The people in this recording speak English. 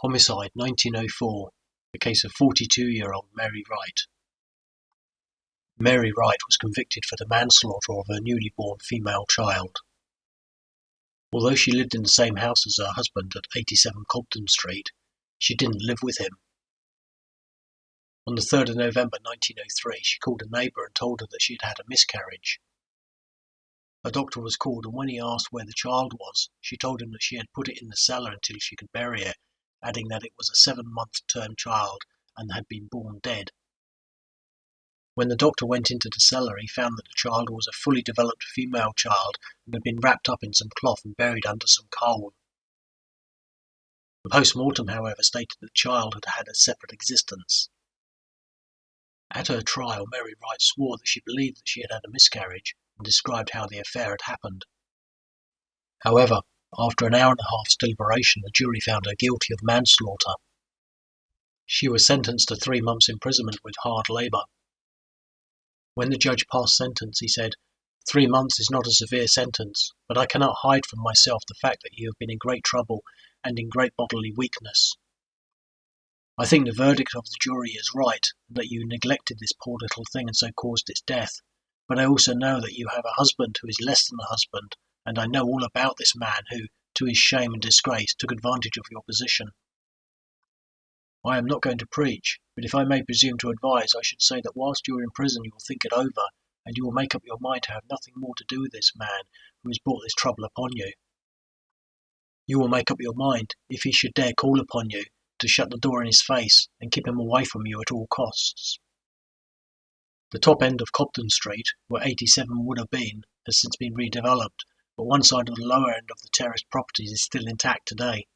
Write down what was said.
Homicide 1904, the case of 42-year-old Mary Wright. Mary Wright was convicted for the manslaughter of her newly born female child. Although she lived in the same house as her husband at 87 Cobden Street, she didn't live with him. On the 3rd of November 1903, she called a neighbour and told her that she had had a miscarriage. A doctor was called, and when he asked where the child was, she told him that she had put it in the cellar until she could bury it, adding that it was a 7-month-term child and had been born dead. When the doctor went into the cellar, he found that the child was a fully developed female child and had been wrapped up in some cloth and buried under some coal. The post-mortem, however, stated that the child had had a separate existence. At her trial, Mary Wright swore that she believed that she had had a miscarriage and described how the affair had happened. However, after an hour and a half's deliberation, the jury found her guilty of manslaughter. She was sentenced to 3 months' imprisonment with hard labour. When the judge passed sentence, he said, "3 months is not a severe sentence, but I cannot hide from myself the fact that you have been in great trouble and in great bodily weakness. I think the verdict of the jury is right, and that you neglected this poor little thing and so caused its death. But I also know that you have a husband who is less than a husband, and I know all about this man who, to his shame and disgrace, took advantage of your position. I am not going to preach, but if I may presume to advise, I should say that whilst you are in prison you will think it over, and you will make up your mind to have nothing more to do with this man who has brought this trouble upon you. You will make up your mind, if he should dare call upon you, to shut the door in his face and keep him away from you at all costs." The top end of Cobden Street, where 87 would have been, has since been redeveloped, but one side of the lower end of the terraced properties is still intact today.